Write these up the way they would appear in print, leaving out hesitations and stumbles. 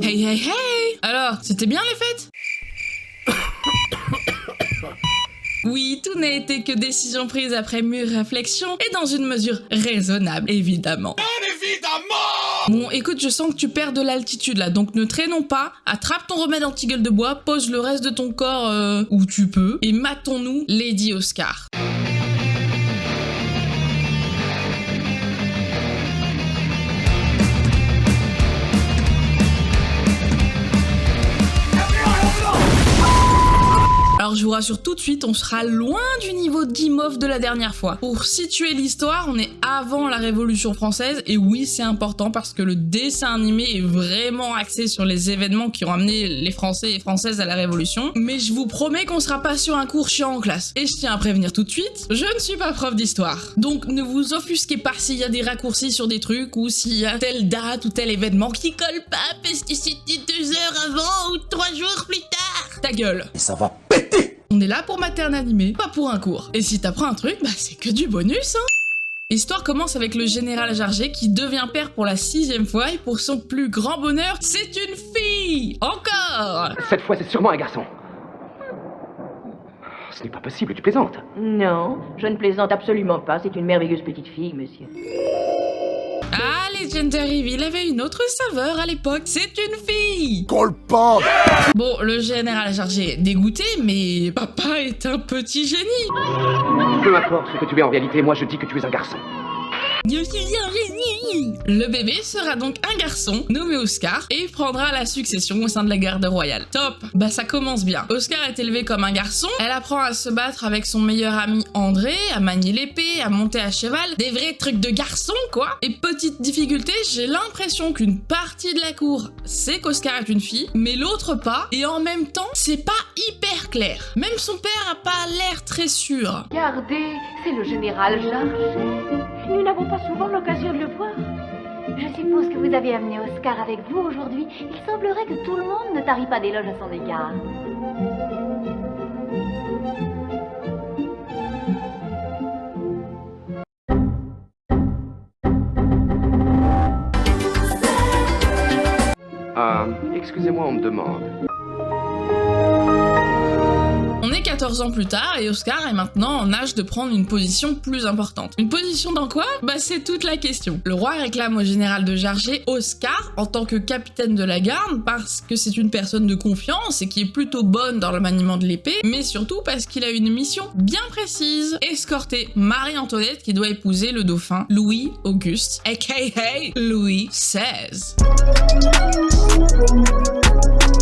Hey hey hey! Alors, c'était bien les fêtes? Oui, tout n'a été que décision prise après mûre réflexion et dans une mesure raisonnable, évidemment. Bien évidemment! Bon, écoute, je sens que tu perds de l'altitude là, donc ne traînons pas, attrape ton remède anti-gueule de bois, pose le reste de ton corps où tu peux, et matons-nous Lady Oscar. Alors je vous rassure tout de suite, on sera loin du niveau de guimauve de la dernière fois. Pour situer l'histoire, on est avant la Révolution française, et oui c'est important parce que le dessin animé est vraiment axé sur les événements qui ont amené les Français et Françaises à la Révolution, mais je vous promets qu'on sera pas sur un cours chiant en classe. Et je tiens à prévenir tout de suite, je ne suis pas prof d'histoire. Donc ne vous offusquez pas s'il y a des raccourcis sur des trucs, ou s'il y a telle date ou tel événement qui colle pas parce que c'était 2 heures avant ou 3 jours plus tard. Ta gueule. Et ça va péter! On est là pour mater un animé, pas pour un cours. Et si t'apprends un truc, bah c'est que du bonus, hein. L'histoire commence avec le général Jarget qui devient père pour la 6e fois, et pour son plus grand bonheur, c'est une fille! Encore! Cette fois, c'est sûrement un garçon. Ce n'est pas possible, tu plaisantes. Non, je ne plaisante absolument pas. C'est une merveilleuse petite fille, monsieur. Ah, Legendary Reveal avait une autre saveur à l'époque, c'est une fille! Colle pas! Bon, le général Jarget est dégoûté, mais papa est un petit génie! Peu importe ce que tu es en réalité, moi je dis que tu es un garçon. Je suis un génie! Le bébé sera donc un garçon, nommé Oscar, et il prendra la succession au sein de la garde royale. Top! Bah ça commence bien. Oscar est élevé comme un garçon, elle apprend à se battre avec son meilleur ami André, à manier l'épée, à monter à cheval, des vrais trucs de garçon quoi! Et petite difficulté, j'ai l'impression qu'une partie de la cour sait qu'Oscar est une fille, mais l'autre pas, et en même temps, c'est pas hyper clair. Même son père a pas l'air très sûr. Regardez, c'est le général Jarget. Nous n'avons pas souvent l'occasion de le voir. Je suppose que vous avez amené Oscar avec vous aujourd'hui. Il semblerait que tout le monde ne tarit pas d'éloges à son égard. Excusez-moi, on me demande. On est 14 ans plus tard et Oscar est maintenant en âge de prendre une position plus importante. Une position dans quoi? Bah c'est toute la question. Le roi réclame au général de Jarget Oscar en tant que capitaine de la garde parce que c'est une personne de confiance et qui est plutôt bonne dans le maniement de l'épée, mais surtout parce qu'il a une mission bien précise, escorter Marie-Antoinette qui doit épouser le dauphin Louis-Auguste, aka Louis XVI.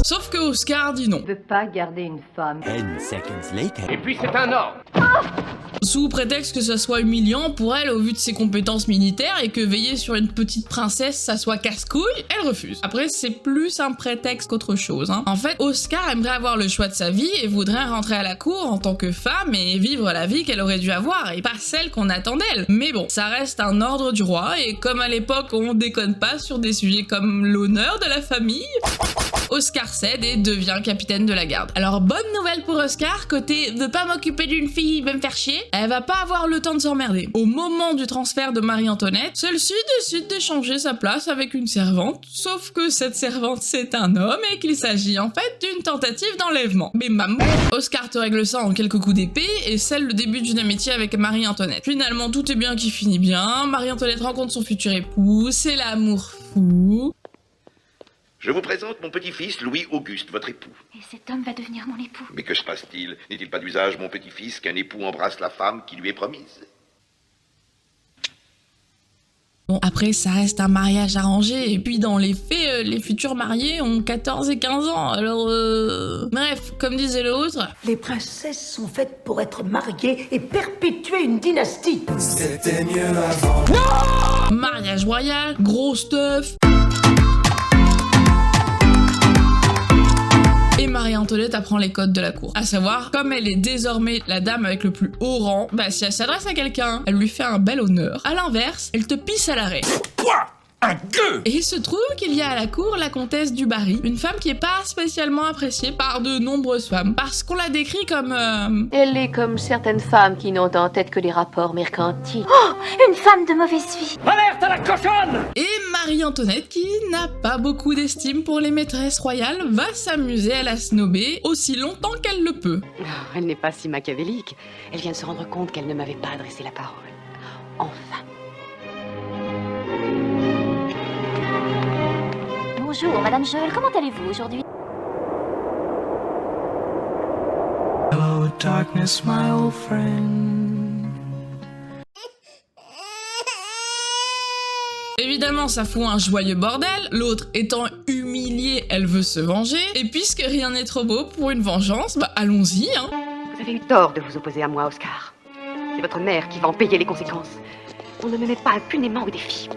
Sauf que Oscar dit non. Je ne veux pas garder une femme. 10 seconds later. Et puis c'est un ordre. Sous prétexte que ça soit humiliant pour elle au vu de ses compétences militaires et que veiller sur une petite princesse ça soit casse-couille, elle refuse. Après c'est plus un prétexte qu'autre chose, hein. En fait, Oscar aimerait avoir le choix de sa vie et voudrait rentrer à la cour en tant que femme et vivre la vie qu'elle aurait dû avoir et pas celle qu'on attend d'elle. Mais bon, ça reste un ordre du roi et comme à l'époque on déconne pas sur des sujets comme l'honneur de la famille, Oscar cède et devient capitaine de la garde. Alors bonne nouvelle pour Oscar, côté ne pas m'occuper d'une fille, va me faire chier, elle va pas avoir le temps de s'emmerder. Au moment du transfert de Marie-Antoinette, celle-ci décide d'échanger sa place avec une servante, sauf que cette servante c'est un homme et qu'il s'agit en fait d'une tentative d'enlèvement. Mais maman, Oscar te règle ça en quelques coups d'épée et scelle le début d'une amitié avec Marie-Antoinette. Finalement tout est bien qui finit bien, Marie-Antoinette rencontre son futur époux, c'est l'amour fou. Je vous présente mon petit-fils Louis-Auguste, votre époux. Et cet homme va devenir mon époux. Mais que se passe-t-il? N'est-il pas d'usage, mon petit-fils, qu'un époux embrasse la femme qui lui est promise? Bon, après, ça reste un mariage arrangé, et puis dans les faits, les futurs mariés ont 14 et 15 ans, alors Bref, comme disait l'autre... Les princesses sont faites pour être mariées et perpétuer une dynastie. C'était mieux avant. Mariage royal, gros stuff... Et Marie-Antoinette apprend les codes de la cour. À savoir, comme elle est désormais la dame avec le plus haut rang, bah si elle s'adresse à quelqu'un, elle lui fait un bel honneur. À l'inverse, elle te pisse à l'arrêt. Quoi? un gueux. Et il se trouve qu'il y a à la cour la comtesse du Barry, une femme qui est pas spécialement appréciée par de nombreuses femmes, parce qu'on la décrit comme Elle est comme certaines femmes qui n'ont en tête que les rapports mercantiles. Oh, une femme de mauvaise vie. Et Marie-Antoinette, qui n'a pas beaucoup d'estime pour les maîtresses royales, va s'amuser à la snober aussi longtemps qu'elle le peut. Oh, elle n'est pas si machiavélique. Elle vient de se rendre compte qu'elle ne m'avait pas adressé la parole. Enfin. Bonjour, Madame Joel, comment allez-vous aujourd'hui? Hello, darkness, my old friend. Évidemment, ça fout un joyeux bordel, l'autre étant humiliée, elle veut se venger, et puisque rien n'est trop beau pour une vengeance, bah allons-y, hein. Vous avez eu tort de vous opposer à moi, Oscar. C'est votre mère qui va en payer les conséquences. On ne me met pas impunément au défi.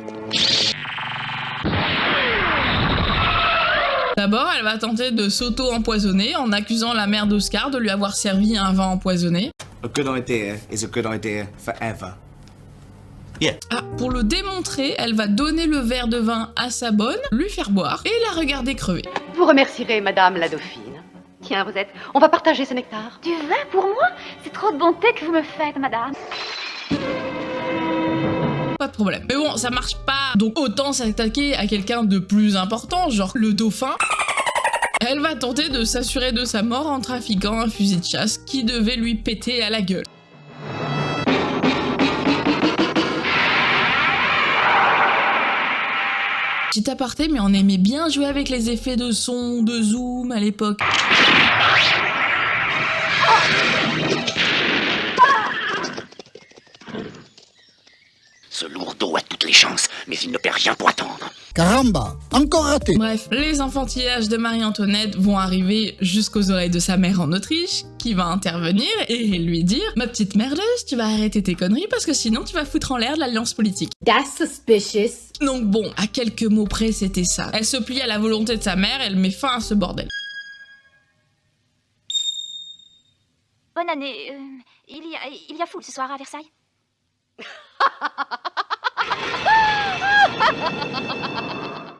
D'abord, elle va tenter de s'auto-empoisonner en accusant la mère d'Oscar de lui avoir servi un vin empoisonné. A good idea is a good idea forever. Ah, pour le démontrer, elle va donner le verre de vin à sa bonne, lui faire boire et la regarder crever. Vous remercierez Madame la Dauphine. Tiens, Rosette, on va partager ce nectar. Du vin pour moi? C'est trop de bonté que vous me faites, madame. Pas de problème. Mais bon, ça marche pas, donc autant s'attaquer à quelqu'un de plus important, genre le dauphin. Elle va tenter de s'assurer de sa mort en trafiquant un fusil de chasse qui devait lui péter à la gueule. Petit aparté, mais on aimait bien jouer avec les effets de son, de zoom à l'époque. Ce lourdeau a toutes les chances, mais il ne perd rien pour attendre. Caramba, encore raté. Bref, les enfantillages de Marie-Antoinette vont arriver jusqu'aux oreilles de sa mère en Autriche, qui va intervenir et lui dire « Ma petite merdeuse, tu vas arrêter tes conneries parce que sinon tu vas foutre en l'air de l'alliance politique. » That's suspicious. Donc bon, à quelques mots près, c'était ça. Elle se plie à la volonté de sa mère, elle met fin à ce bordel. Bonne année. Il y a foule ce soir à Versailles.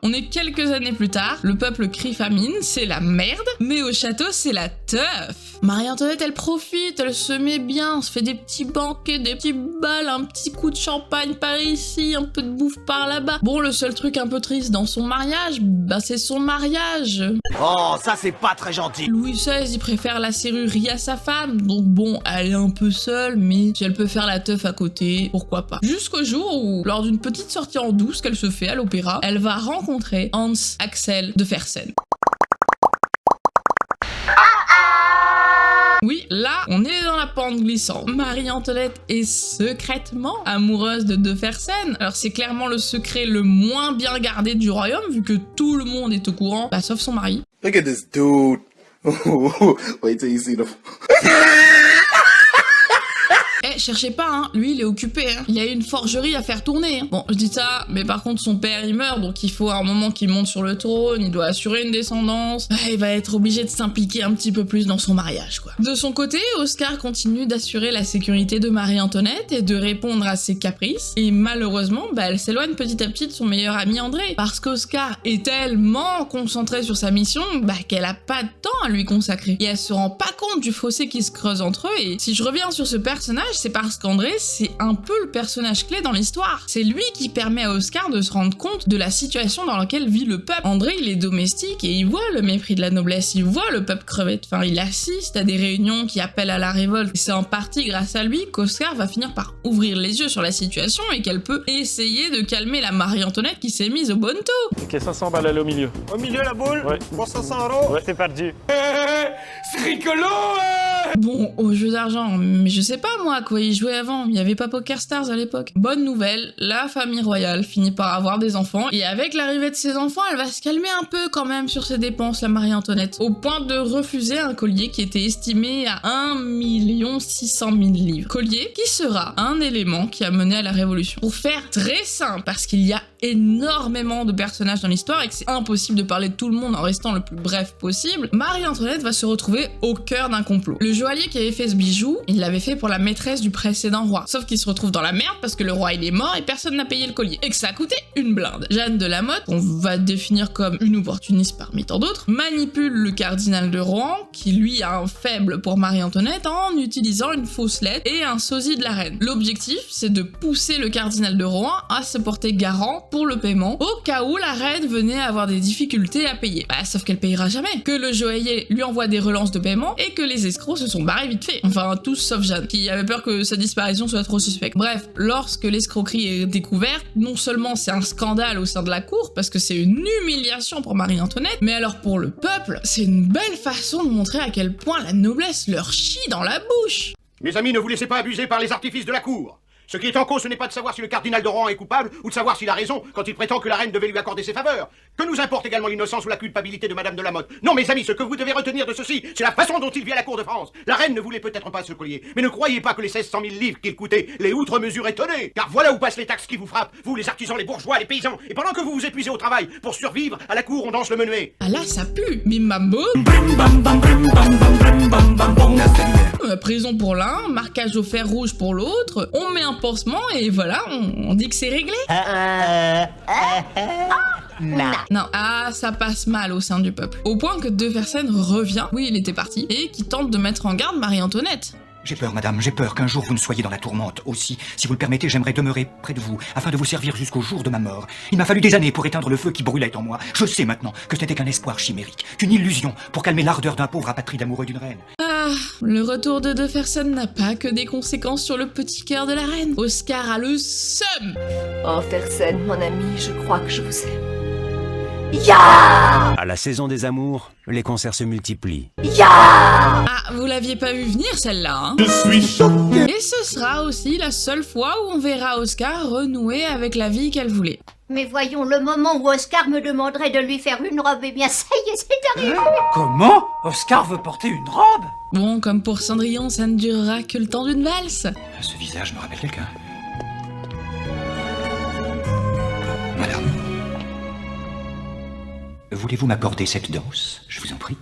On est quelques années plus tard, le peuple crie famine, c'est la merde, mais au château, c'est la teuf. Marie-Antoinette, elle profite, elle se met bien, se fait des petits banquets, des petits bals, un petit coup de champagne par ici, un peu de bouffe par là-bas. Bon, le seul truc un peu triste dans son mariage, bah c'est son mariage. Oh, ça c'est pas très gentil. Louis XVI, il préfère la serrurerie à sa femme, donc bon, elle est un peu seule, mais si elle peut faire la teuf à côté, pourquoi pas. Jusqu'au jour où, lors d'une petite sortie en douce qu'elle se fait à l'opéra, elle va rencontrer Hans Axel de Fersen. Oui, là, on est dans la pente glissante. Marie-Antoinette est secrètement amoureuse de Fersen. Alors c'est clairement le secret le moins bien gardé du royaume, vu que tout le monde est au courant, bah, sauf son mari. Look at this dude. Wait till you see the... Eh, cherchez pas, hein, lui il est occupé, hein. Il a une forgerie à faire tourner, hein. Bon, je dis ça, mais par contre son père il meurt, donc il faut à un moment qu'il monte sur le trône, il doit assurer une descendance, il va être obligé de s'impliquer un petit peu plus dans son mariage, quoi. De son côté, Oscar continue d'assurer la sécurité de Marie-Antoinette et de répondre à ses caprices, et malheureusement, bah elle s'éloigne petit à petit de son meilleur ami André, parce qu'Oscar est tellement concentré sur sa mission, bah qu'elle a pas de temps à lui consacrer, et elle se rend pas compte du fossé qui se creuse entre eux, et si je reviens sur ce personnage, c'est parce qu'André, c'est un peu le personnage clé dans l'histoire. C'est lui qui permet à Oscar de se rendre compte de la situation dans laquelle vit le peuple. André, il est domestique et il voit le mépris de la noblesse, il voit le peuple crever de faim, il assiste à des réunions qui appellent à la révolte. Et c'est en partie grâce à lui qu'Oscar va finir par ouvrir les yeux sur la situation et qu'elle peut essayer de calmer la Marie-Antoinette qui s'est mise au bonneteau. Ok, 500 balles, elle est au milieu. Au milieu la boule? Ouais. Pour 500 €? Ouais, c'est parti. C'est rigolo, Bon, au jeu d'argent, mais je sais pas moi à quoi il jouait avant, il y avait pas Poker Stars à l'époque. Bonne nouvelle, la famille royale finit par avoir des enfants, et avec l'arrivée de ses enfants, elle va se calmer un peu quand même sur ses dépenses, la Marie-Antoinette, au point de refuser un collier qui était estimé à 1 600 000 livres. Collier qui sera un élément qui a mené à la Révolution. Pour faire très simple, parce qu'il y a énormément de personnages dans l'histoire et que c'est impossible de parler de tout le monde en restant le plus bref possible, Marie-Antoinette va se retrouver au cœur d'un complot. Le joaillier qui avait fait ce bijou, il l'avait fait pour la maîtresse du précédent roi. Sauf qu'il se retrouve dans la merde parce que le roi il est mort et personne n'a payé le collier. Et que ça a coûté une blinde. Jeanne de la Motte, qu'on va définir comme une opportuniste parmi tant d'autres, manipule le cardinal de Rohan, qui lui a un faible pour Marie-Antoinette, en utilisant une fausse lettre et un sosie de la reine. L'objectif, c'est de pousser le cardinal de Rohan à se porter garant pour le paiement, au cas où la reine venait à avoir des difficultés à payer. Bah, sauf qu'elle payera jamais. Que le joaillier lui envoie des relances de paiement et que les escrocs se sont barrés vite fait. Enfin, tous sauf Jeanne, qui avait peur que sa disparition soit trop suspecte. Bref, lorsque l'escroquerie est découverte, non seulement c'est un scandale au sein de la cour, parce que c'est une humiliation pour Marie-Antoinette, mais alors pour le peuple, c'est une belle façon de montrer à quel point la noblesse leur chie dans la bouche. Mes amis, ne vous laissez pas abuser par les artifices de la cour. Ce qui est en cause, ce n'est pas de savoir si le cardinal de Rohan est coupable ou de savoir s'il a raison quand il prétend que la reine devait lui accorder ses faveurs. Que nous importe également l'innocence ou la culpabilité de Madame de la Motte? Non, mes amis, ce que vous devez retenir de ceci, c'est la façon dont il vit à la cour de France. La reine ne voulait peut-être pas ce collier, mais ne croyez pas que les 1600 000 livres qu'il coûtait les outre-mesure étonnaient. Car voilà où passent les taxes qui vous frappent, vous les artisans, les bourgeois, les paysans. Et pendant que vous vous épuisez au travail pour survivre, à la cour on danse le menuet. Ah là, ça pue. Bim bam boum. Prison pour l'un, marquage au fer rouge pour l'autre, on met un pansement et voilà, on dit que c'est réglé. Non, ça passe mal au sein du peuple. Au point que De Fersen revient, oui il était parti, et qui tente de mettre en garde Marie-Antoinette. J'ai peur, madame, j'ai peur qu'un jour vous ne soyez dans la tourmente. Aussi, si vous le permettez, j'aimerais demeurer près de vous, afin de vous servir jusqu'au jour de ma mort. Il m'a fallu des années pour éteindre le feu qui brûlait en moi. Je sais maintenant que ce n'était qu'un espoir chimérique, qu'une illusion pour calmer l'ardeur d'un pauvre apatride amoureux d'une reine. Ah, le retour de Fersen n'a pas que des conséquences sur le petit cœur de la reine. Oscar a le seum. Oh, Fersen, mon ami, je crois que je vous aime. À la saison des amours, les concerts se multiplient. Ah, vous l'aviez pas vu venir celle-là, hein? Je suis choqué. Et ce sera aussi la seule fois où on verra Oscar renouer avec la vie qu'elle voulait. Mais voyons, le moment où Oscar me demanderait de lui faire une robe, eh bien ça y est, c'est arrivé. Comment? Oscar veut porter une robe? Bon, comme pour Cendrillon, ça ne durera que le temps d'une valse. Ce visage me rappelle quelqu'un. Madame, voulez-vous m'accorder cette danse? Je vous en prie.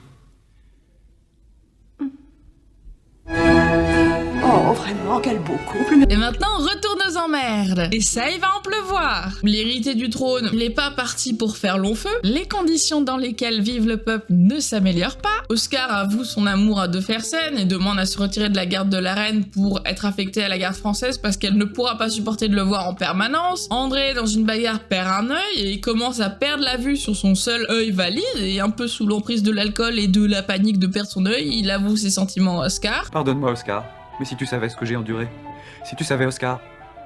Oh, vraiment, quel beau couple. Et maintenant, retourne aux emmerdes. Et ça, il va en pleuvoir. L'héritier du trône n'est pas parti pour faire long feu. Les conditions dans lesquelles vive le peuple ne s'améliorent pas. Oscar avoue son amour à De Fersen et demande à se retirer de la garde de la reine pour être affecté à la garde française parce qu'elle ne pourra pas supporter de le voir en permanence. André, dans une bagarre, perd un œil et il commence à perdre la vue sur son seul œil valide et un peu sous l'emprise de l'alcool et de la panique de perdre son œil, il avoue ses sentiments à Oscar. Pardonne-moi, Oscar. Mais si tu savais ce que j'ai enduré, si tu savais, Oscar,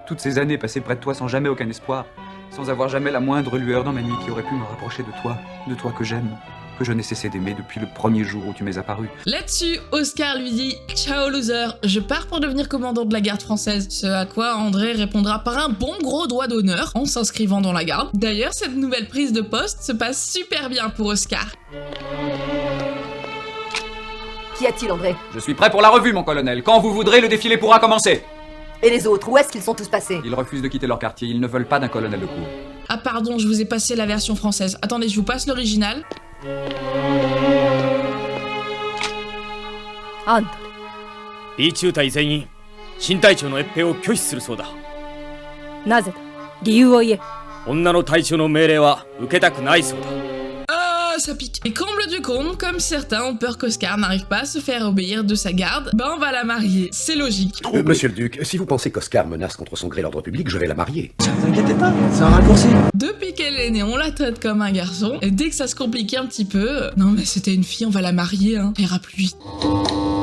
toutes ces années passées près de toi sans jamais aucun espoir, sans avoir jamais la moindre lueur dans ma nuit qui aurait pu me rapprocher de toi que j'aime, que je n'ai cessé d'aimer depuis le premier jour où tu m'es apparu. Là-dessus, Oscar lui dit « Ciao loser, je pars pour devenir commandant de la garde française », ce à quoi André répondra par un bon gros doigt d'honneur en s'inscrivant dans la garde. D'ailleurs, cette nouvelle prise de poste se passe super bien pour Oscar. Qu'y a-t-il, André? Je suis prêt pour la revue, mon colonel. Quand vous voudrez, le défilé pourra commencer. Et les autres, où est-ce qu'ils sont tous passés? Ils refusent de quitter leur quartier, ils ne veulent pas d'un colonel de cour. Ah pardon, je vous ai passé la version française. Attendez, je vous passe l'original. André. 李中隊全員、新隊長の越兵を拒否するそうだ。なぜだ？理由を言え。女の隊長の命令は受けたくないそうだ。Ça pique. Et comble du comble, comme certains ont peur qu'Oscar n'arrive pas à se faire obéir de sa garde, ben on va la marier, c'est logique. Monsieur le Duc, si vous pensez qu'Oscar menace contre son gré l'ordre public, je vais la marier. Ne vous inquiétez pas, c'est un raccourci. Depuis qu'elle est née, on la traite comme un garçon, et dès que ça se compliquait un petit peu, non mais c'était une fille, on va la marier, hein, elle ira plus vite.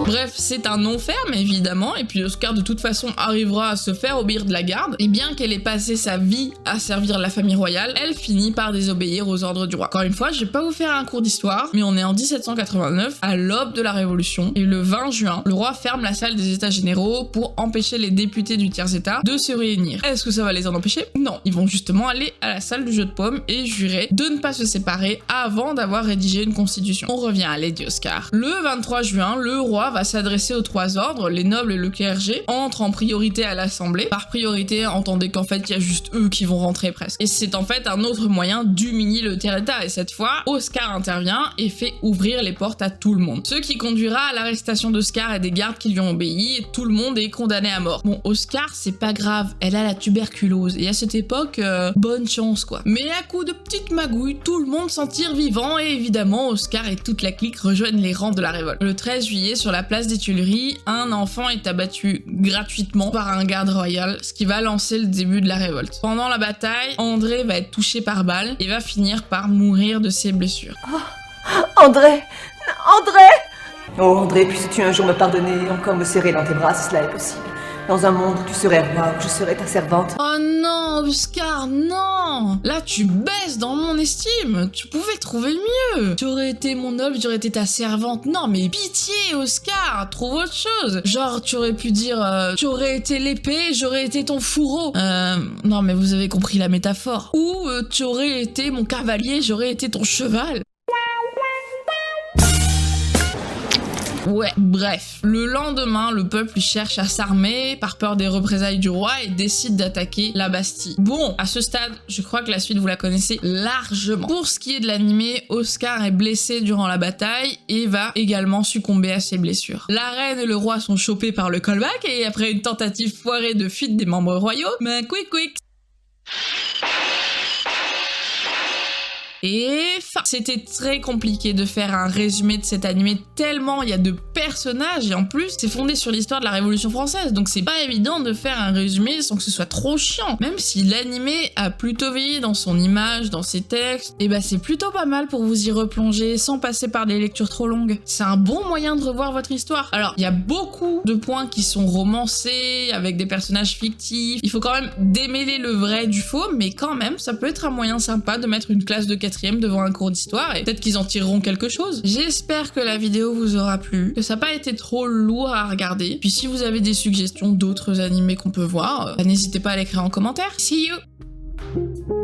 Bref, c'est un non ferme évidemment, et puis Oscar de toute façon arrivera à se faire obéir de la garde, et bien qu'elle ait passé sa vie à servir la famille royale, elle finit par désobéir aux ordres du roi. Encore une fois, je vais pas vous faire un cours d'histoire, mais on est en 1789, à l'aube de la Révolution, et le 20 juin, le roi ferme la salle des États généraux pour empêcher les députés du tiers-état de se réunir. Est-ce que ça va les en empêcher? Non, ils vont justement aller à la salle du jeu de paume et jurer de ne pas se séparer avant d'avoir rédigé une constitution. On revient à Lady Oscar. Le 23 juin, le roi va va s'adresser aux 3 ordres, les nobles et le clergé, entrent en priorité à l'Assemblée. Par priorité, entendez qu'en fait, il y a juste eux qui vont rentrer presque. Et c'est en fait un autre moyen d'humilier le Tereta, et cette fois, Oscar intervient et fait ouvrir les portes à tout le monde. Ce qui conduira à l'arrestation d'Oscar et des gardes qui lui ont obéi, et tout le monde est condamné à mort. Bon, Oscar, c'est pas grave, elle a la tuberculose, et à cette époque, bonne chance quoi. Mais à coup de petites magouilles, tout le monde s'en tire vivant, et évidemment, Oscar et toute la clique rejoignent les rangs de la révolte. Le 13 juillet, sur la place des Tuileries, un enfant est abattu gratuitement par un garde royal, ce qui va lancer le début de la révolte. Pendant la bataille, André va être touché par balle et va finir par mourir de ses blessures. Oh, André! André! Oh André, puisses-tu un jour me pardonner, encore me serrer dans tes bras si cela est possible. Dans un monde où tu serais roi, où je serais ta servante. Oh non, Oscar, non! Là, tu baisses dans mon estime. Tu pouvais trouver mieux. Tu aurais été mon noble, j'aurais été ta servante. Non, mais pitié, Oscar, trouve autre chose. Genre, tu aurais pu dire, tu aurais été l'épée, j'aurais été ton fourreau. Non, mais vous avez compris la métaphore. Ou tu aurais été mon cavalier, j'aurais été ton cheval. Ouais, bref. Le lendemain, le peuple cherche à s'armer par peur des représailles du roi et décide d'attaquer la Bastille. Bon, à ce stade, je crois que la suite vous la connaissez largement. Pour ce qui est de l'animé, Oscar est blessé durant la bataille et va également succomber à ses blessures. La reine et le roi sont chopés par le callback et après une tentative foirée de fuite des membres royaux, quick. Et fin. C'était très compliqué de faire un résumé de cet animé tellement il y a de personnages et en plus c'est fondé sur l'histoire de la Révolution française, donc c'est pas évident de faire un résumé sans que ce soit trop chiant. Même si l'animé a plutôt veillé dans son image, dans ses textes, et bah c'est plutôt pas mal pour vous y replonger sans passer par des lectures trop longues. C'est un bon moyen de revoir votre histoire. Alors il y a beaucoup de points qui sont romancés avec des personnages fictifs, il faut quand même démêler le vrai du faux, mais quand même ça peut être un moyen sympa de mettre une classe de 4e devant un cours d'histoire et peut-être qu'ils en tireront quelque chose. J'espère que la vidéo vous aura plu, que ça n'a pas été trop lourd à regarder. Puis si vous avez des suggestions d'autres animés qu'on peut voir, n'hésitez pas à l'écrire en commentaire. See you!